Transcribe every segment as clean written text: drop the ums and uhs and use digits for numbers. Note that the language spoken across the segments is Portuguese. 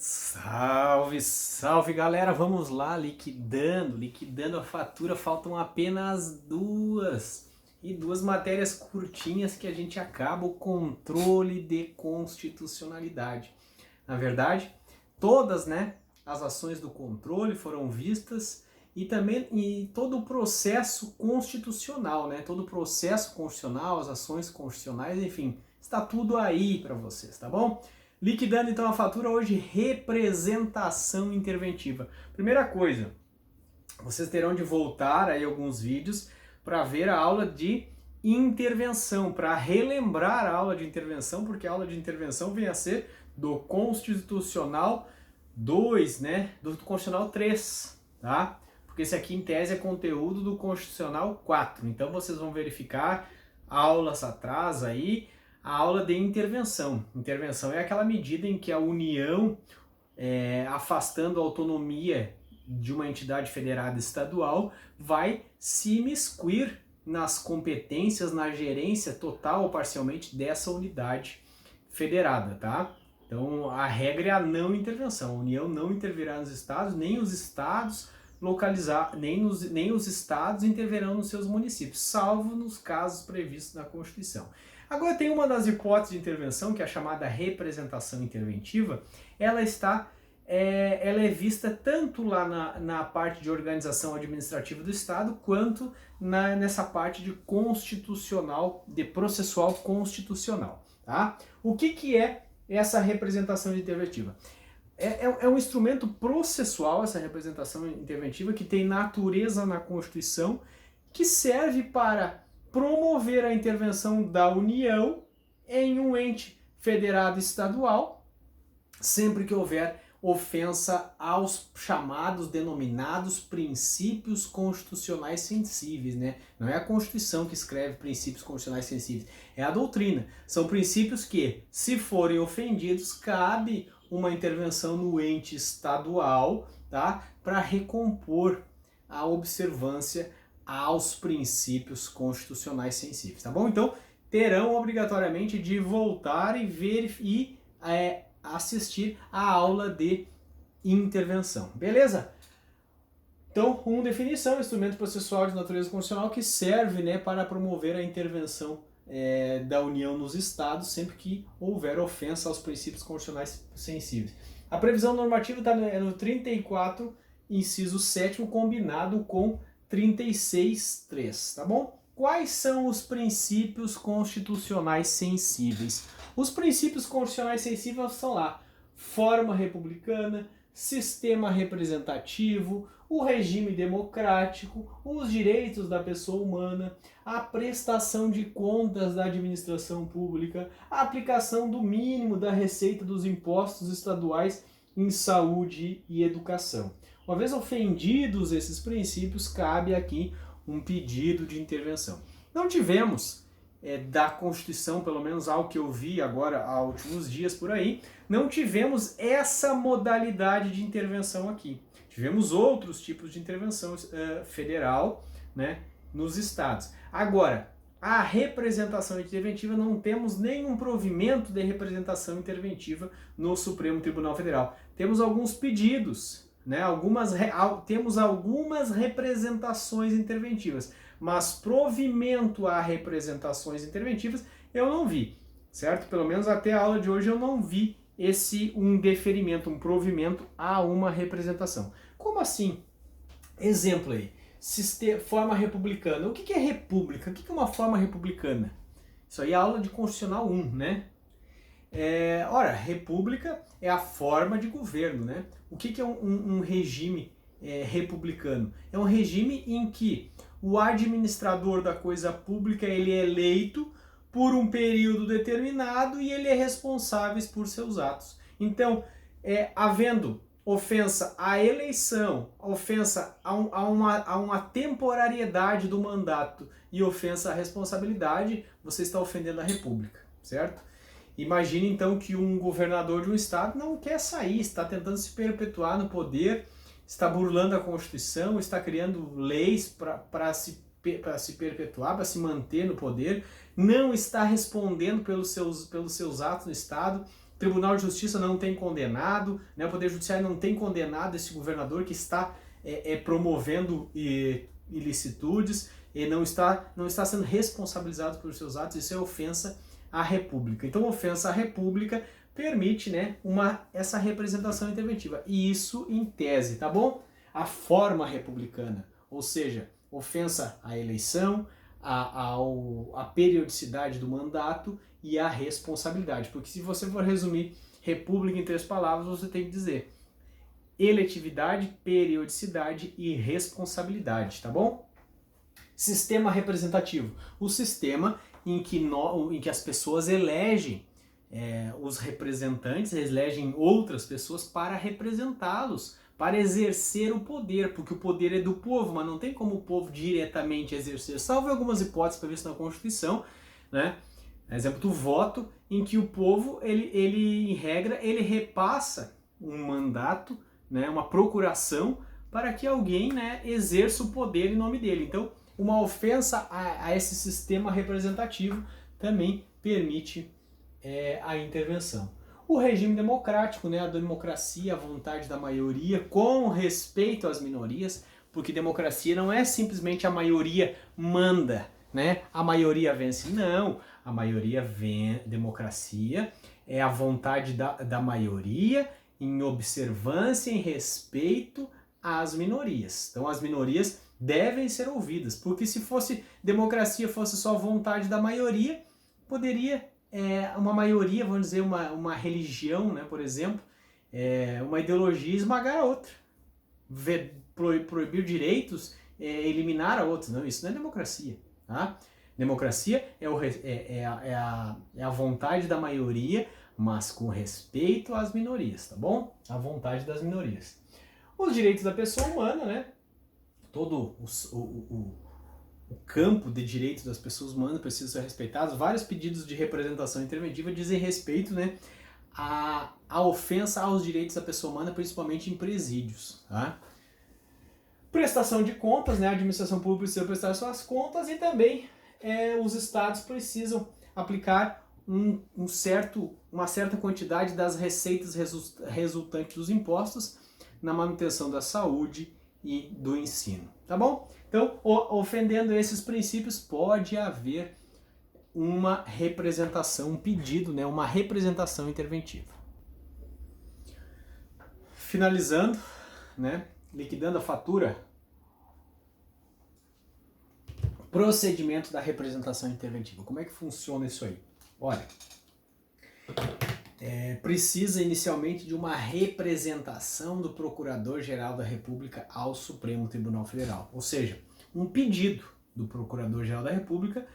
Salve, salve galera, vamos lá, liquidando a fatura, faltam apenas duas matérias curtinhas que a gente acaba o controle de constitucionalidade. Na verdade, todas, né, as ações do controle foram vistas e também todo o processo constitucional, né, todo o processo constitucional, as ações constitucionais, enfim, está tudo aí para vocês, tá bom? Liquidando então a fatura hoje, representação interventiva. Primeira coisa, vocês terão de voltar aí alguns vídeos para ver a aula de intervenção, para relembrar a aula de intervenção, porque a aula de intervenção vem a ser do Constitucional 2, né? Do Constitucional 3, tá? Porque esse aqui em tese é conteúdo do Constitucional 4. Então vocês vão verificar aulas atrás aí, a aula de intervenção. Intervenção é aquela medida em que a União, afastando a autonomia de uma entidade federada estadual, vai se imiscuir nas competências, na gerência total ou parcialmente dessa unidade federada, tá? Então a regra é a não intervenção. A União não intervirá nos estados, nem os estados nem os estados intervirão nos seus municípios, salvo nos casos previstos na Constituição. Agora tem uma das hipóteses de intervenção, que é a chamada representação interventiva. Ela é vista tanto lá na parte de organização administrativa do Estado, quanto nessa parte de constitucional, de processual constitucional. Tá? O que é essa representação interventiva? É um instrumento processual, essa representação interventiva, que tem natureza na Constituição, que serve para promover a intervenção da União em um ente federado estadual, sempre que houver ofensa aos chamados, denominados princípios constitucionais sensíveis, né? Não é a Constituição que escreve princípios constitucionais sensíveis, é a doutrina. São princípios que, se forem ofendidos, cabe uma intervenção no ente estadual, tá? Para recompor a observância aos princípios constitucionais sensíveis, tá bom? Então, terão obrigatoriamente de voltar e ver e assistir a aula de intervenção, beleza? Então, definição, instrumento processual de natureza constitucional que serve, né, para promover a intervenção da União nos estados sempre que houver ofensa aos princípios constitucionais sensíveis. A previsão normativa está no 34, inciso 7º, combinado com 36.3, tá bom? Quais são os princípios constitucionais sensíveis? Os princípios constitucionais sensíveis são lá: forma republicana, sistema representativo, o regime democrático, os direitos da pessoa humana, a prestação de contas da administração pública, a aplicação do mínimo da receita dos impostos estaduais em saúde e educação. Uma vez ofendidos esses princípios, cabe aqui um pedido de intervenção. Não tivemos da Constituição, pelo menos ao que eu vi agora há últimos dias por aí, não tivemos essa modalidade de intervenção aqui. Tivemos outros tipos de intervenção federal, né, nos estados. Agora, a representação interventiva, não temos nenhum provimento de representação interventiva no Supremo Tribunal Federal. Temos alguns pedidos, né, temos algumas representações interventivas, mas provimento a representações interventivas eu não vi, certo? Pelo menos até a aula de hoje eu não vi um deferimento, um provimento a uma representação. Como assim? Exemplo aí, forma republicana. O que é república? O que é uma forma republicana? Isso aí é aula de Constitucional 1, né? Ora, república é a forma de governo, né? O que é um regime republicano? É um regime em que o administrador da coisa pública ele é eleito por um período determinado e ele é responsável por seus atos. Então, havendo ofensa à eleição, ofensa a uma temporariedade do mandato e ofensa à responsabilidade, você está ofendendo a República, certo? Imagine então que um governador de um estado não quer sair, está tentando se perpetuar no poder, está burlando a Constituição, está criando leis para se perpetuar, para se manter no poder, não está respondendo pelos seus atos no estado, Tribunal de Justiça não tem condenado, né? O Poder Judiciário não tem condenado esse governador que está promovendo ilicitudes e não está sendo responsabilizado por seus atos. Isso é ofensa à República. Então, ofensa à República permite, né, essa representação interventiva. E isso em tese, tá bom? A forma republicana, ou seja, ofensa à eleição, a periodicidade do mandato e a responsabilidade. Porque se você for resumir República em 3 palavras, você tem que dizer eletividade, periodicidade e responsabilidade, tá bom? Sistema representativo. O sistema em que as pessoas elegem os representantes, elegem outras pessoas para representá-los, para exercer o poder, porque o poder é do povo, mas não tem como o povo diretamente exercer, salvo algumas hipóteses previstas na Constituição, né? Exemplo do voto, em que o povo, ele em regra, ele repassa um mandato, né, uma procuração, para que alguém, né, exerça o poder em nome dele. Então, uma ofensa a esse sistema representativo também permite a intervenção. O regime democrático, né, a democracia, a vontade da maioria, com respeito às minorias, porque democracia não é simplesmente a maioria manda, né, a maioria vence. Não, a maioria democracia é a vontade da maioria em observância, em respeito às minorias. Então as minorias devem ser ouvidas, porque se fosse democracia, fosse só vontade da maioria, poderia uma maioria, vamos dizer, uma religião, né, por exemplo, uma ideologia esmagar a outra, proibir direitos, eliminar a outra. Não, isso não é democracia. Tá? Democracia é a vontade da maioria, mas com respeito às minorias, tá bom? A vontade das minorias. Os direitos da pessoa humana, né? Todo o campo de direitos das pessoas humanas precisa ser respeitado. Vários pedidos de representação interventiva dizem respeito, né, a ofensa aos direitos da pessoa humana, principalmente em presídios. Tá? Prestação de contas, né, a administração pública precisa prestar suas contas e também os estados precisam aplicar uma certa quantidade das receitas resultantes dos impostos na manutenção da saúde e do ensino. Tá bom? Então, ofendendo esses princípios, pode haver uma representação, um pedido, né, uma representação interventiva. Finalizando, né, liquidando a fatura, procedimento da representação interventiva. Como é que funciona isso aí? Olha, precisa inicialmente de uma representação do Procurador-Geral da República ao Supremo Tribunal Federal. Ou seja, um pedido do Procurador-Geral da República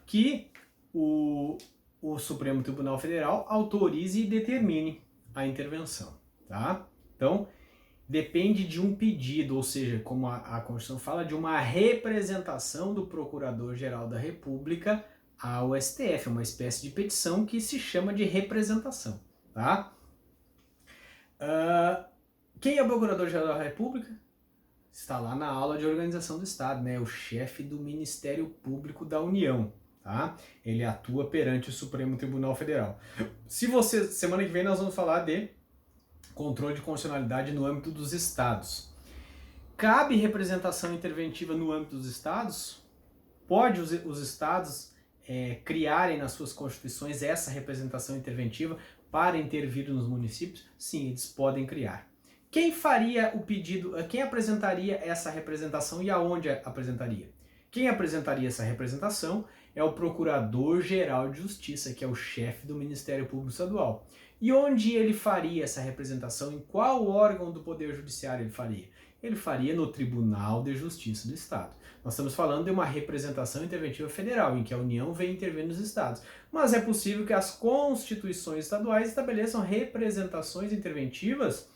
que o Supremo Tribunal Federal autorize e determine a intervenção. Tá? Então, depende de um pedido, ou seja, como a Constituição fala, de uma representação do Procurador-Geral da República ao STF, uma espécie de petição que se chama de representação. Tá? Quem é o Procurador-Geral da República? Está lá na aula de organização do Estado, né? O chefe do Ministério Público da União. Tá? Ele atua perante o Supremo Tribunal Federal. Semana que vem nós vamos falar de controle de constitucionalidade no âmbito dos estados. Cabe representação interventiva no âmbito dos estados? Pode os estados criarem nas suas constituições essa representação interventiva para intervir nos municípios? Sim, eles podem criar. Quem faria o pedido, quem apresentaria essa representação e aonde apresentaria? Quem apresentaria essa representação é o Procurador-Geral de Justiça, que é o chefe do Ministério Público Estadual. E onde ele faria essa representação? Em qual órgão do Poder Judiciário ele faria? Ele faria no Tribunal de Justiça do Estado. Nós estamos falando de uma representação interventiva federal, em que a União vem intervir nos estados. Mas é possível que as constituições estaduais estabeleçam representações interventivas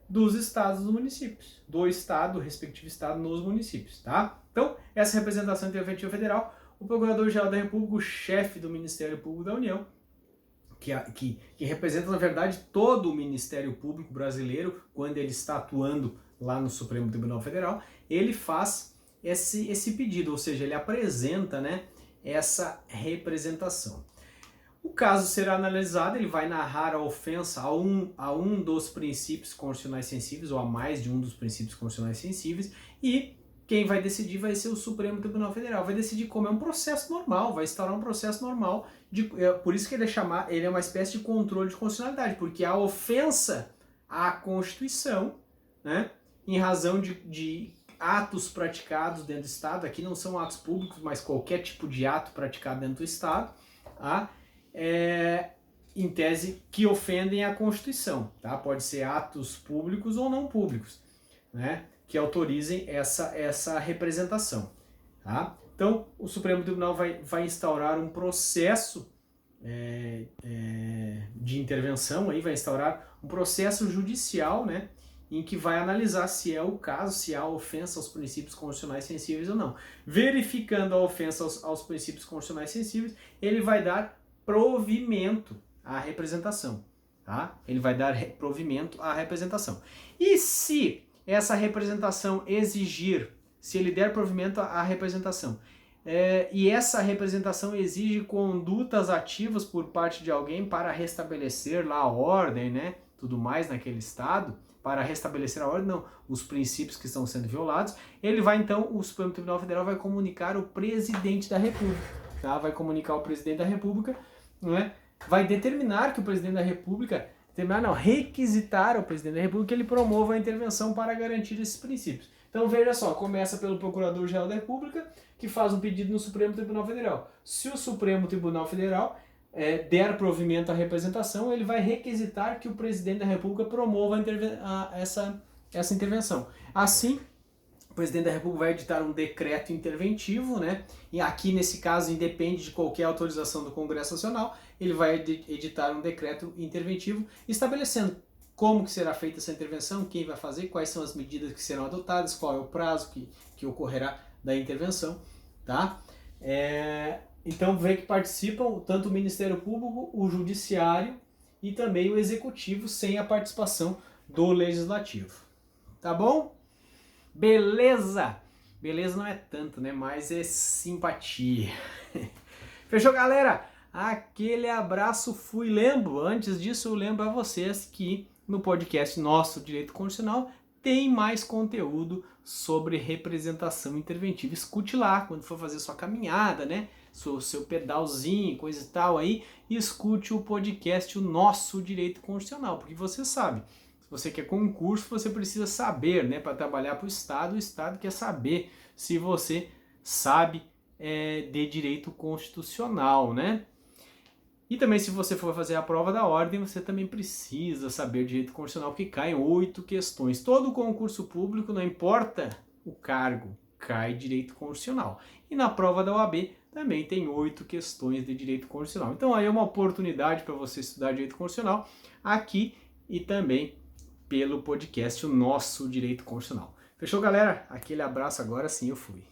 dos estados e dos municípios. Do estado, respectivo estado, nos municípios. Tá? Então, essa representação interventiva federal, o Procurador-Geral da República, o chefe do Ministério Público da União, que representa, na verdade, todo o Ministério Público brasileiro, quando ele está atuando lá no Supremo Tribunal Federal, ele faz esse pedido, ou seja, ele apresenta, né, essa representação. O caso será analisado, ele vai narrar a ofensa a um dos princípios constitucionais sensíveis, ou a mais de um dos princípios constitucionais sensíveis, e quem vai decidir vai ser o Supremo Tribunal Federal. Vai decidir como é um processo normal, vai instaurar um processo normal. Por isso que ele é uma espécie de controle de constitucionalidade, porque a ofensa à Constituição, né, em razão de atos praticados dentro do Estado, aqui não são atos públicos, mas qualquer tipo de ato praticado dentro do Estado, tá? Em tese que ofendem a Constituição, tá? Pode ser atos públicos ou não públicos, né? Que autorizem essa representação, tá? Então, o Supremo Tribunal vai instaurar um processo de intervenção, aí vai instaurar um processo judicial, né? Em que vai analisar se é o caso, se há ofensa aos princípios constitucionais sensíveis ou não. Verificando a ofensa aos princípios constitucionais sensíveis, ele vai dar provimento à representação, tá? Ele vai dar provimento à representação. E se essa representação exigir, se ele der provimento à representação, e essa representação exige condutas ativas por parte de alguém para restabelecer lá a ordem, né, tudo mais naquele estado, para restabelecer a ordem, não, os princípios que estão sendo violados, ele vai então, o Supremo Tribunal Federal vai comunicar o presidente da República, tá? Vai comunicar o presidente da República, né? Vai determinar que o presidente da República, requisitar ao presidente da República que ele promova a intervenção para garantir esses princípios. Então veja só, começa pelo Procurador-Geral da República, que faz um pedido no Supremo Tribunal Federal. Se o Supremo Tribunal Federal der provimento à representação, ele vai requisitar que o presidente da República promova essa intervenção. Assim, o presidente da República vai editar um decreto interventivo, né? E aqui, nesse caso, independe de qualquer autorização do Congresso Nacional, ele vai editar um decreto interventivo estabelecendo como que será feita essa intervenção, quem vai fazer, quais são as medidas que serão adotadas, qual é o prazo que ocorrerá da intervenção, tá? Então, vê que participam tanto o Ministério Público, o Judiciário e também o Executivo, sem a participação do Legislativo. Tá bom? Beleza! Beleza não é tanto, né? Mas é simpatia. Fechou, galera? Aquele abraço, fui. Lembro, antes disso, eu lembro a vocês que no podcast Nosso Direito Constitucional tem mais conteúdo sobre representação interventiva. Escute lá quando for fazer sua caminhada, né? Seu pedalzinho, coisa e tal aí, e escute o podcast O Nosso Direito Constitucional, porque você sabe, se você quer concurso, você precisa saber, né? Para trabalhar para o Estado quer saber se você sabe de direito constitucional, né? E também, se você for fazer a prova da ordem, você também precisa saber direito constitucional, porque caem 8 questões. Todo concurso público, não importa o cargo, cai direito constitucional. E na prova da OAB também tem 8 questões de direito constitucional. Então aí é uma oportunidade para você estudar direito constitucional aqui e também pelo podcast O Nosso Direito Constitucional. Fechou, galera? Aquele abraço, agora sim eu fui.